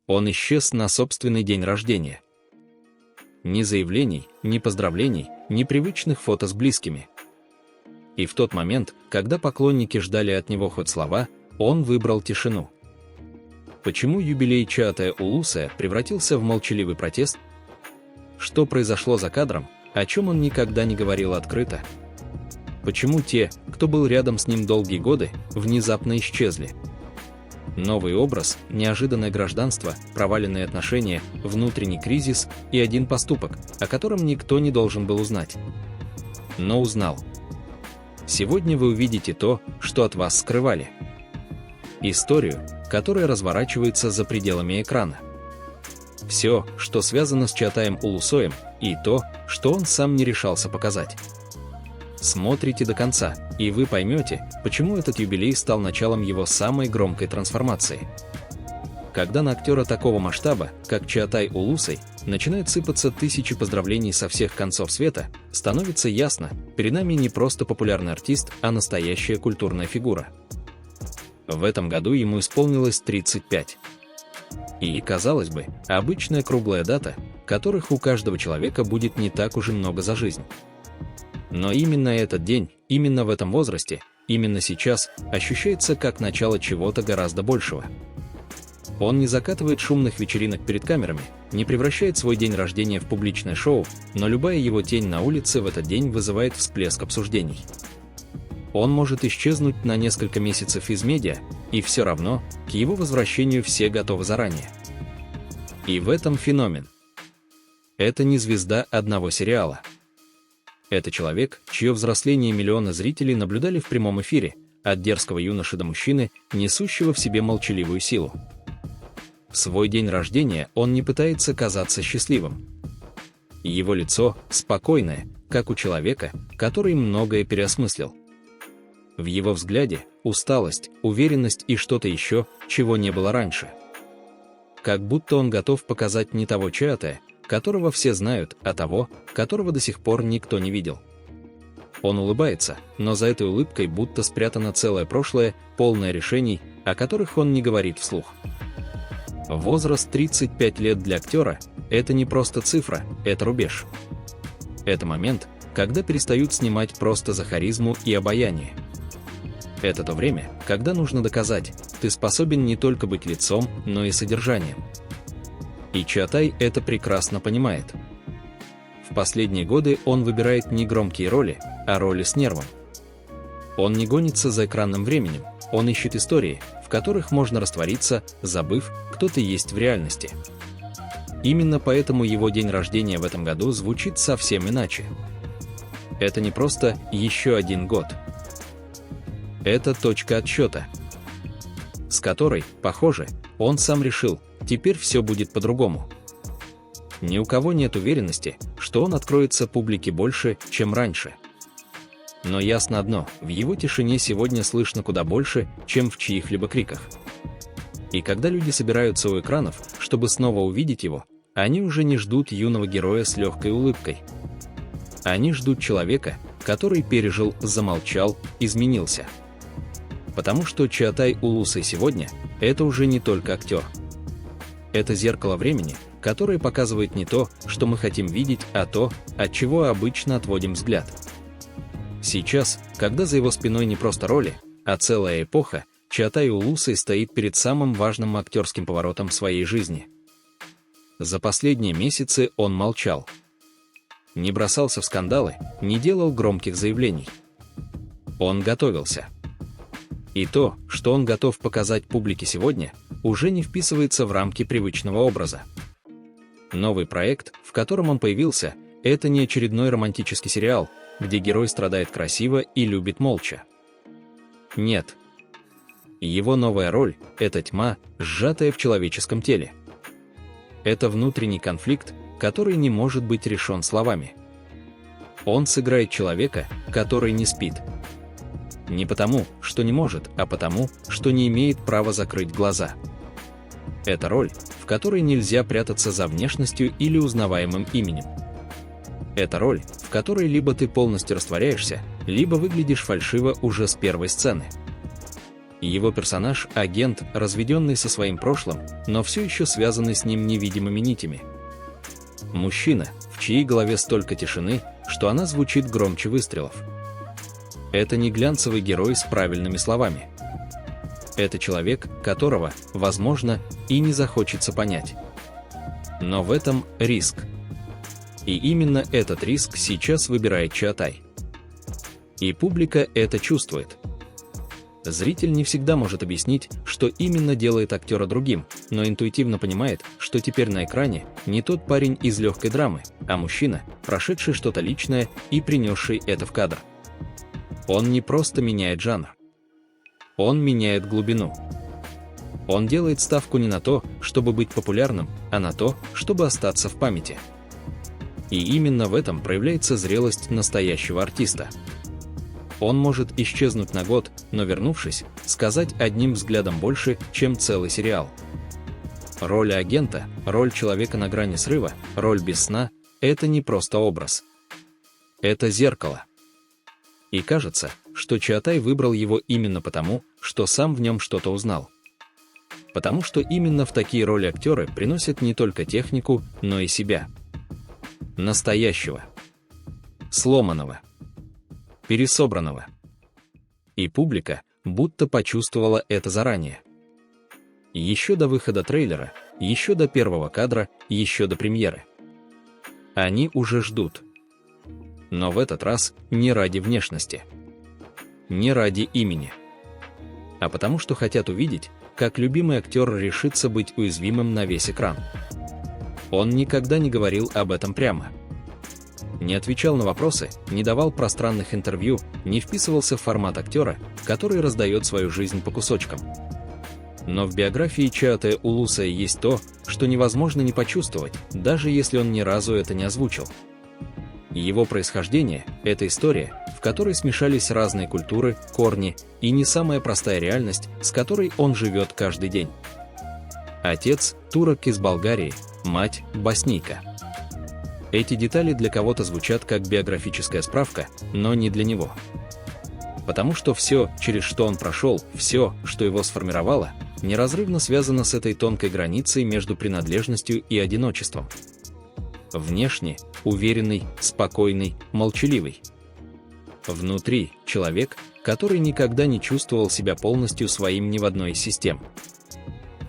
Он исчез на собственный день рождения. Ни заявлений, ни поздравлений, ни привычных фото с близкими. И в тот момент, когда поклонники ждали от него хоть слова, он выбрал тишину. Почему юбилей Чаатай Улусая превратился в молчаливый протест? Что произошло за кадром, о чем он никогда не говорил открыто? Почему те, кто был рядом с ним долгие годы, внезапно исчезли? Новый образ, неожиданное гражданство, проваленные отношения, внутренний кризис и один поступок, о котором никто не должен был узнать. Но узнал. Сегодня вы увидите то, что от вас скрывали. Историю, которая разворачивается за пределами экрана. Все, что связано с Чаатаем Улусоем, и то, что он сам не решался показать. Смотрите до конца, и вы поймете, почему этот юбилей стал началом его самой громкой трансформации. Когда на актера такого масштаба, как Чаатай Улусай, начинают сыпаться тысячи поздравлений со всех концов света, становится ясно, перед нами не просто популярный артист, а настоящая культурная фигура. В этом году ему исполнилось 35. И, казалось бы, обычная круглая дата, которых у каждого человека будет не так уж и много за жизнь. Но именно этот день, именно в этом возрасте, именно сейчас ощущается как начало чего-то гораздо большего. Он не закатывает шумных вечеринок перед камерами, не превращает свой день рождения в публичное шоу, но любая его тень на улице в этот день вызывает всплеск обсуждений. Он может исчезнуть на несколько месяцев из медиа, и все равно к его возвращению все готовы заранее. И в этом феномен. Это не звезда одного сериала. Это человек, чье взросление миллионы зрителей наблюдали в прямом эфире, от дерзкого юноши до мужчины, несущего в себе молчаливую силу. В свой день рождения он не пытается казаться счастливым. Его лицо спокойное, как у человека, который многое переосмыслил. В его взгляде усталость, уверенность и что-то еще, чего не было раньше. Как будто он готов показать не того Чаатая, которого все знают, а того, которого до сих пор никто не видел. Он улыбается, но за этой улыбкой будто спрятано целое прошлое, полное решений, о которых он не говорит вслух. Возраст 35 лет для актера – это не просто цифра, это рубеж. Это момент, когда перестают снимать просто за харизму и обаяние. Это то время, когда нужно доказать, ты способен не только быть лицом, но и содержанием. И Чаатай это прекрасно понимает. В последние годы он выбирает не громкие роли, а роли с нервом. Он не гонится за экранным временем, он ищет истории, в которых можно раствориться, забыв, кто ты есть в реальности. Именно поэтому его день рождения в этом году звучит совсем иначе. Это не просто еще один год. Это точка отсчета, с которой, похоже, он сам решил, теперь все будет по-другому. Ни у кого нет уверенности, что он откроется публике больше, чем раньше. Но ясно одно, в его тишине сегодня слышно куда больше, чем в чьих-либо криках. И когда люди собираются у экранов, чтобы снова увидеть его, они уже не ждут юного героя с легкой улыбкой. Они ждут человека, который пережил, замолчал, изменился. Потому что Чаатай Улусай сегодня – это уже не только актер. Это зеркало времени, которое показывает не то, что мы хотим видеть, а то, от чего обычно отводим взгляд. Сейчас, когда за его спиной не просто роли, а целая эпоха, Чаатай Улусай стоит перед самым важным актерским поворотом своей жизни. За последние месяцы он молчал. Не бросался в скандалы, не делал громких заявлений. Он готовился. И то, что он готов показать публике сегодня, уже не вписывается в рамки привычного образа. Новый проект, в котором он появился, это не очередной романтический сериал, где герой страдает красиво и любит молча. Нет. Его новая роль – это тьма, сжатая в человеческом теле. Это внутренний конфликт, который не может быть решен словами. Он сыграет человека, который не спит. Не потому, что не может, а потому, что не имеет права закрыть глаза. Это роль, в которой нельзя прятаться за внешностью или узнаваемым именем. Это роль, в которой либо ты полностью растворяешься, либо выглядишь фальшиво уже с первой сцены. Его персонаж – агент, разведенный со своим прошлым, но все еще связанный с ним невидимыми нитями. Мужчина, в чьей голове столько тишины, что она звучит громче выстрелов. Это не глянцевый герой с правильными словами. Это человек, которого, возможно, и не захочется понять. Но в этом риск. И именно этот риск сейчас выбирает Чаатай. И публика это чувствует. Зритель не всегда может объяснить, что именно делает актера другим, но интуитивно понимает, что теперь на экране не тот парень из легкой драмы, а мужчина, прошедший что-то личное и принесший это в кадр. Он не просто меняет жанр. Он меняет глубину. Он делает ставку не на то, чтобы быть популярным, а на то, чтобы остаться в памяти. И именно в этом проявляется зрелость настоящего артиста. Он может исчезнуть на год, но вернувшись, сказать одним взглядом больше, чем целый сериал. Роль агента, роль человека на грани срыва, роль без сна – это не просто образ. Это зеркало. И кажется, что Чаатай выбрал его именно потому, что сам в нем что-то узнал. Потому что именно в такие роли актеры приносят не только технику, но и себя. Настоящего. Сломанного. Пересобранного. И публика будто почувствовала это заранее. Еще до выхода трейлера, еще до первого кадра, еще до премьеры. Они уже ждут. Но в этот раз не ради внешности. Не ради имени. А потому что хотят увидеть, как любимый актер решится быть уязвимым на весь экран. Он никогда не говорил об этом прямо. Не отвечал на вопросы, не давал пространных интервью, не вписывался в формат актера, который раздает свою жизнь по кусочкам. Но в биографии Чаатая Улусая есть то, что невозможно не почувствовать, даже если он ни разу это не озвучил. Его происхождение – это история, в которой смешались разные культуры, корни и не самая простая реальность, с которой он живет каждый день. Отец – турок из Болгарии, мать – боснийка. Эти детали для кого-то звучат как биографическая справка, но не для него. Потому что все, через что он прошел, все, что его сформировало, неразрывно связано с этой тонкой границей между принадлежностью и одиночеством. Внешне – уверенный, спокойный, молчаливый. Внутри – человек, который никогда не чувствовал себя полностью своим ни в одной из систем.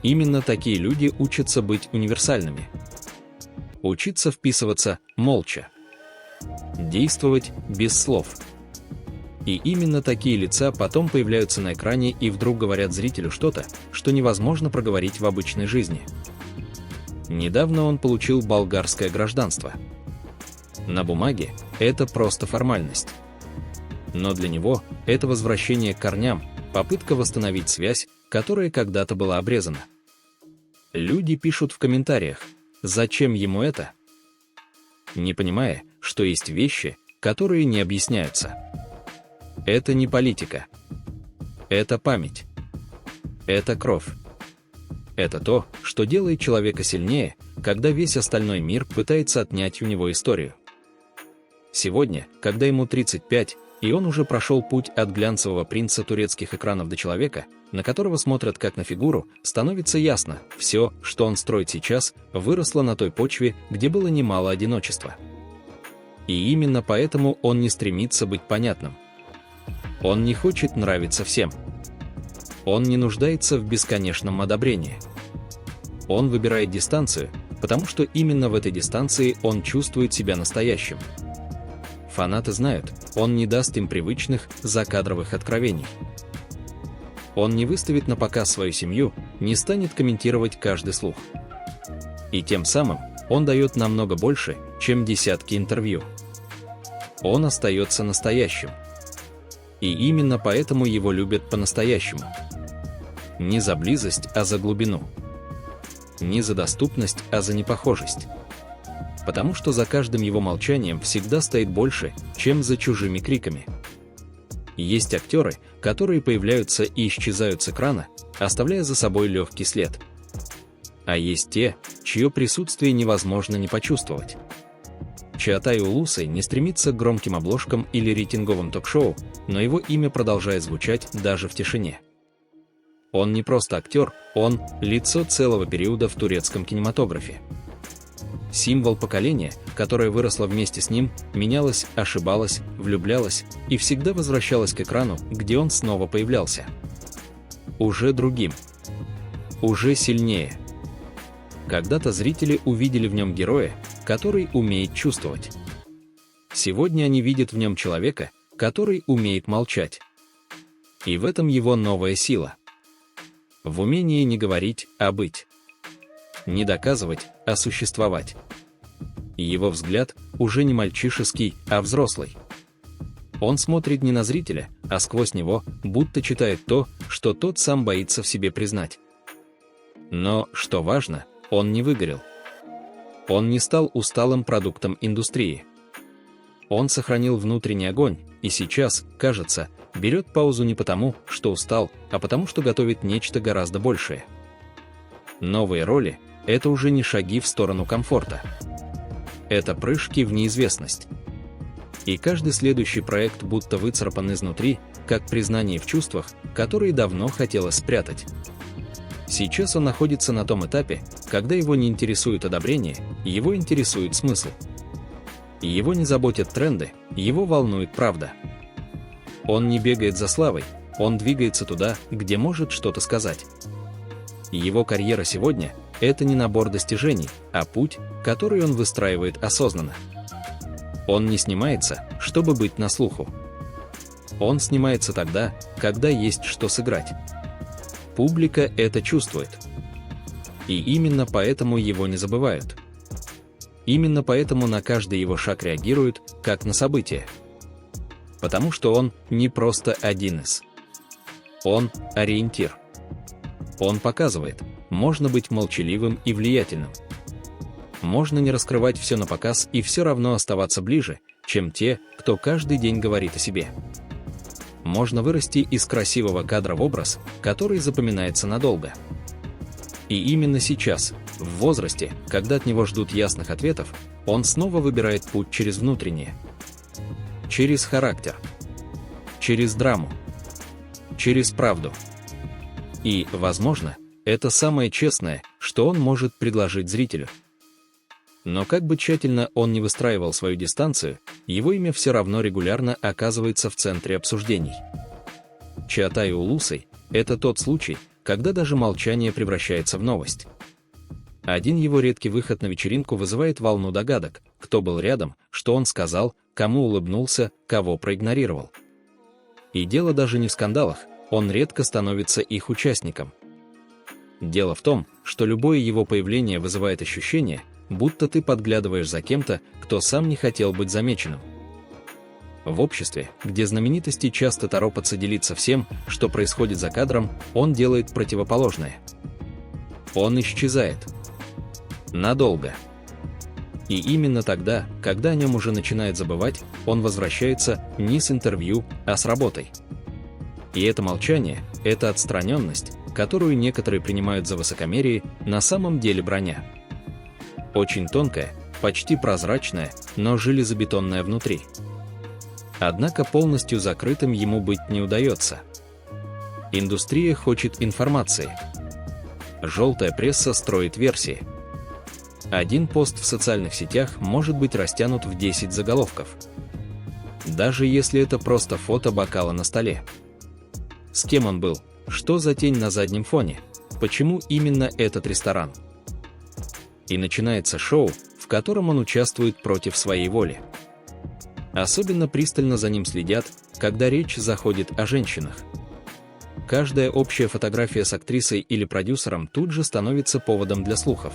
Именно такие люди учатся быть универсальными. Учиться вписываться молча. Действовать без слов. И именно такие лица потом появляются на экране и вдруг говорят зрителю что-то, что невозможно проговорить в обычной жизни. Недавно он получил болгарское гражданство. На бумаге это просто формальность. Но для него это возвращение к корням, попытка восстановить связь, которая когда-то была обрезана. Люди пишут в комментариях, зачем ему это? Не понимая, что есть вещи, которые не объясняются. Это не политика. Это память. Это кровь. Это то, что делает человека сильнее, когда весь остальной мир пытается отнять у него историю. Сегодня, когда ему 35, и он уже прошел путь от глянцевого принца турецких экранов до человека, на которого смотрят как на фигуру, становится ясно, все, что он строит сейчас, выросло на той почве, где было немало одиночества. И именно поэтому он не стремится быть понятным. Он не хочет нравиться всем. Он не нуждается в бесконечном одобрении. Он выбирает дистанцию, потому что именно в этой дистанции он чувствует себя настоящим. Фанаты знают, он не даст им привычных, закадровых откровений. Он не выставит на показ свою семью, не станет комментировать каждый слух. И тем самым он дает намного больше, чем десятки интервью. Он остается настоящим. И именно поэтому его любят по-настоящему. Не за близость, а за глубину. Не за доступность, а за непохожесть. Потому что за каждым его молчанием всегда стоит больше, чем за чужими криками. Есть актеры, которые появляются и исчезают с экрана, оставляя за собой легкий след. А есть те, чье присутствие невозможно не почувствовать. Чаатай Улусай не стремится к громким обложкам или рейтинговым ток-шоу, но его имя продолжает звучать даже в тишине. Он не просто актер, он – лицо целого периода в турецком кинематографе. Символ поколения, которое выросло вместе с ним, менялось, ошибалось, влюблялось и всегда возвращалось к экрану, где он снова появлялся. Уже другим. Уже сильнее. Когда-то зрители увидели в нем героя, который умеет чувствовать. Сегодня они видят в нем человека, который умеет молчать. И в этом его новая сила. В умении не говорить, а быть. Не доказывать, а существовать. И его взгляд уже не мальчишеский, а взрослый. Он смотрит не на зрителя, а сквозь него, будто читает то, что тот сам боится в себе признать. Но, что важно, он не выгорел. Он не стал усталым продуктом индустрии. Он сохранил внутренний огонь, и сейчас, кажется, берет паузу не потому, что устал, а потому, что готовит нечто гораздо большее. Новые роли – это уже не шаги в сторону комфорта. Это прыжки в неизвестность. И каждый следующий проект будто выцарапан изнутри, как признание в чувствах, которые давно хотелось спрятать. Сейчас он находится на том этапе, когда его не интересует одобрение, его интересует смысл. Его не заботят тренды, его волнует правда. Он не бегает за славой, он двигается туда, где может что-то сказать. Его карьера сегодня – это не набор достижений, а путь, который он выстраивает осознанно. Он не снимается, чтобы быть на слуху. Он снимается тогда, когда есть что сыграть. Публика это чувствует. И именно поэтому его не забывают. Именно поэтому на каждый его шаг реагируют, как на событие. Потому что он не просто один из. Он – ориентир. Он показывает, можно быть молчаливым и влиятельным. Можно не раскрывать все на показ и все равно оставаться ближе, чем те, кто каждый день говорит о себе. Можно вырасти из красивого кадра в образ, который запоминается надолго. И именно сейчас, в возрасте, когда от него ждут ясных ответов, он снова выбирает путь через внутреннее. Через характер. Через драму. Через правду. И, возможно, это самое честное, что он может предложить зрителю. Но как бы тщательно он ни выстраивал свою дистанцию, его имя все равно регулярно оказывается в центре обсуждений. Чаатай Улусой – это тот случай, когда даже молчание превращается в новость. Один его редкий выход на вечеринку вызывает волну догадок, кто был рядом, что он сказал, кому улыбнулся, кого проигнорировал. И дело даже не в скандалах, он редко становится их участником. Дело в том, что любое его появление вызывает ощущение, будто ты подглядываешь за кем-то, кто сам не хотел быть замеченным. В обществе, где знаменитости часто торопятся делиться всем, что происходит за кадром, он делает противоположное. Он исчезает. Надолго. И именно тогда, когда о нем уже начинает забывать, он возвращается не с интервью, а с работой. И это молчание, эта отстраненность, которую некоторые принимают за высокомерие, на самом деле броня. Очень тонкая, почти прозрачная, но железобетонная внутри. Однако полностью закрытым ему быть не удается. Индустрия хочет информации. Желтая пресса строит версии. Один пост в социальных сетях может быть растянут в 10 заголовков. Даже если это просто фото бокала на столе. С кем он был? Что за тень на заднем фоне? Почему именно этот ресторан? И начинается шоу, в котором он участвует против своей воли. Особенно пристально за ним следят, когда речь заходит о женщинах. Каждая общая фотография с актрисой или продюсером тут же становится поводом для слухов.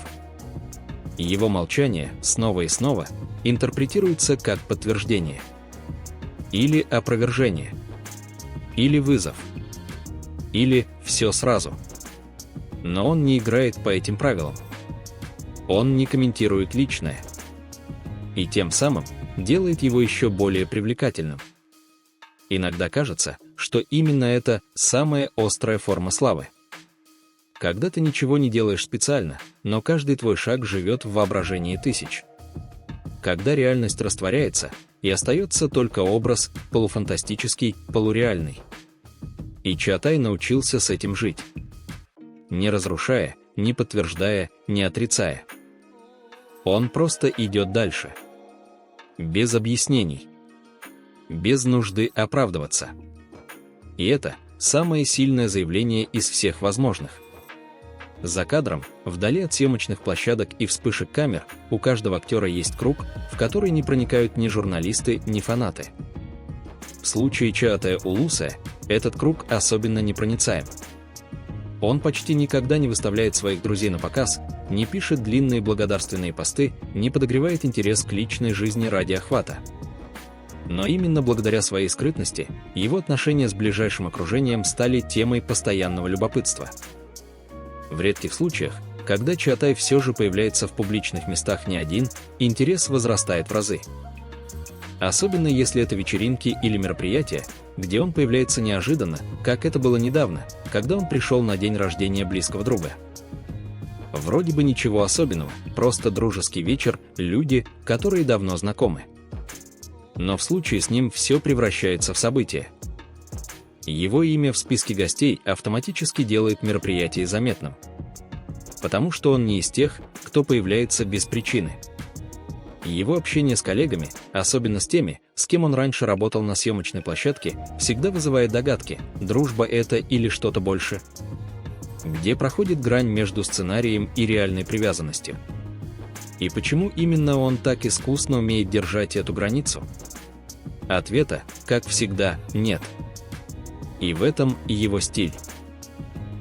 Его молчание снова и снова интерпретируется как подтверждение. Или опровержение. Или вызов. Или все сразу. Но он не играет по этим правилам. Он не комментирует личное. И тем самым делает его еще более привлекательным. Иногда кажется, что именно это самая острая форма славы. Когда ты ничего не делаешь специально, но каждый твой шаг живет в воображении тысяч. Когда реальность растворяется, и остается только образ, полуфантастический, полуреальный. И Чаатай научился с этим жить. не разрушая, не подтверждая, не отрицая. Он просто идет дальше. Без объяснений. Без нужды оправдываться. И это самое сильное заявление из всех возможных. За кадром, вдали от съемочных площадок и вспышек камер, у каждого актера есть круг, в который не проникают ни журналисты, ни фанаты. В случае Чааатая Улуса этот круг особенно непроницаем. Он почти никогда не выставляет своих друзей на показ, не пишет длинные благодарственные посты, не подогревает интерес к личной жизни ради охвата. Но именно благодаря своей скрытности его отношения с ближайшим окружением стали темой постоянного любопытства. В редких случаях, когда Чаатай все же появляется в публичных местах не один, интерес возрастает в разы. Особенно если это вечеринки или мероприятия, где он появляется неожиданно, как это было недавно, когда он пришел на день рождения близкого друга. Вроде бы ничего особенного, просто дружеский вечер, люди, которые давно знакомы. Но в случае с ним все превращается в событие. Его имя в списке гостей автоматически делает мероприятие заметным. Потому что он не из тех, кто появляется без причины. Его общение с коллегами, особенно с теми, с кем он раньше работал на съемочной площадке, всегда вызывает догадки, дружба это или что-то больше. Где проходит грань между сценарием и реальной привязанностью? И почему именно он так искусно умеет держать эту границу? Ответа, как всегда, нет. И в этом его стиль.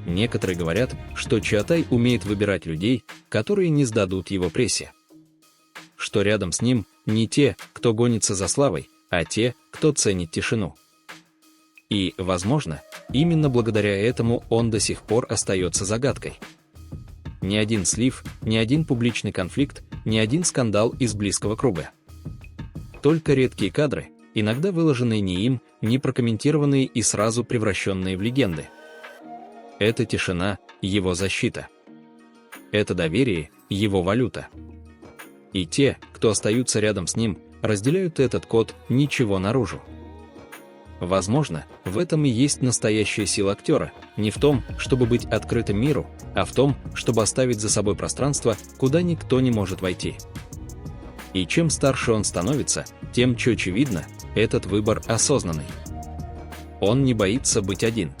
Некоторые говорят, что Чаатай умеет выбирать людей, которые не сдадут его прессе. Что рядом с ним не те, кто гонится за славой, а те, кто ценит тишину. И, возможно, именно благодаря этому он до сих пор остается загадкой. Ни один слив, ни один публичный конфликт, ни один скандал из близкого круга. Только редкие кадры, иногда выложенные не им, не прокомментированные и сразу превращенные в легенды. Это тишина, его защита. Это доверие, его валюта. И те, кто остаются рядом с ним, разделяют этот код «ничего наружу». Возможно, в этом и есть настоящая сила актера, не в том, чтобы быть открытым миру, а в том, чтобы оставить за собой пространство, куда никто не может войти. И чем старше он становится, тем четче видно, этот выбор осознанный. Он не боится быть один.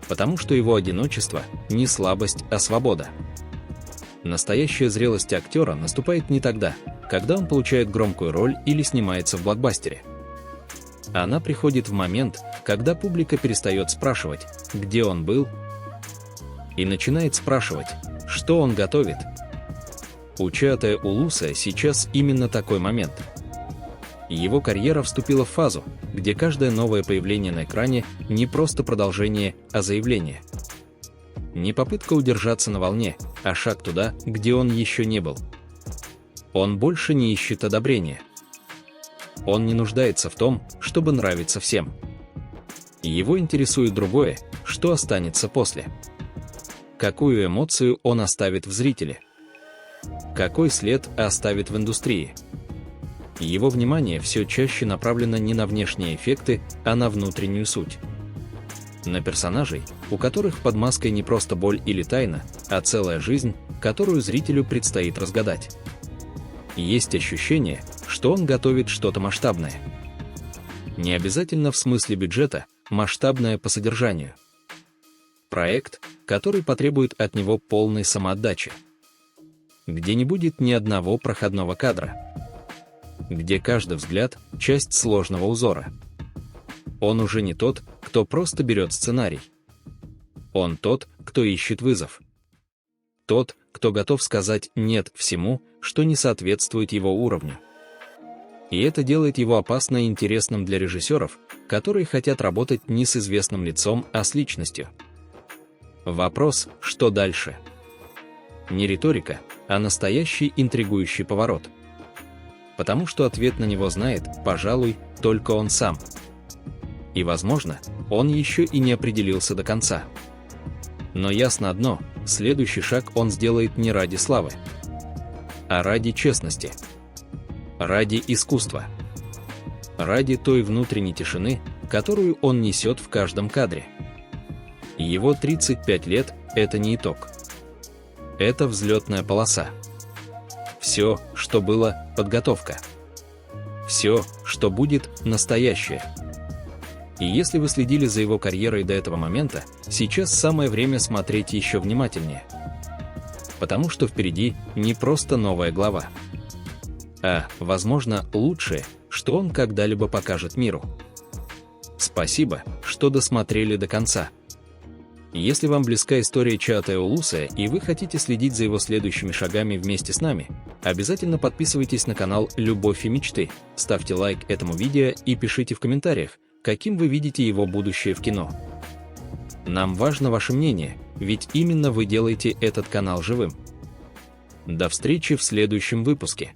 Потому что его одиночество не слабость, а свобода. Настоящая зрелость актера наступает не тогда, когда он получает громкую роль или снимается в блокбастере. Она приходит в момент, когда публика перестает спрашивать, где он был, и начинает спрашивать, что он готовит. У Чааатая Улуса сейчас именно такой момент. Его карьера вступила в фазу, где каждое новое появление на экране не просто продолжение, а заявление. Не попытка удержаться на волне, а шаг туда, где он еще не был. Он больше не ищет одобрения. Он не нуждается в том, чтобы нравиться всем. Его интересует другое, что останется после. Какую эмоцию он оставит в зрителе? Какой след оставит в индустрии? Его внимание все чаще направлено не на внешние эффекты, а на внутреннюю суть. На персонажей, у которых под маской не просто боль или тайна, а целая жизнь, которую зрителю предстоит разгадать. Есть ощущение, что он готовит что-то масштабное. Не обязательно в смысле бюджета, масштабное по содержанию. Проект, который потребует от него полной самоотдачи. Где не будет ни одного проходного кадра. Где каждый взгляд – часть сложного узора. Он уже не тот, кто просто берет сценарий. Он тот, кто ищет вызов. Тот, кто готов сказать «нет» всему, что не соответствует его уровню. И это делает его опасно и интересным для режиссеров, которые хотят работать не с известным лицом, а с личностью. Вопрос, что дальше? Не риторика, а настоящий интригующий поворот. Потому что ответ на него знает, пожалуй, только он сам. И, возможно, он еще и не определился до конца. Но ясно одно, следующий шаг он сделает не ради славы, а ради честности, ради искусства, ради той внутренней тишины, которую он несет в каждом кадре. Его 35 лет это не итог. Это взлетная полоса. Все, что было, подготовка. Все, что будет, настоящее. И если вы следили за его карьерой до этого момента, сейчас самое время смотреть еще внимательнее. Потому что впереди не просто новая глава, а, возможно, лучшее, что он когда-либо покажет миру. Спасибо, что досмотрели до конца. Если вам близка история Чааотаеолуса и вы хотите следить за его следующими шагами вместе с нами, обязательно подписывайтесь на канал «Любовь и мечты», ставьте лайк этому видео и пишите в комментариях, каким вы видите его будущее в кино. Нам важно ваше мнение, ведь именно вы делаете этот канал живым. До встречи в следующем выпуске.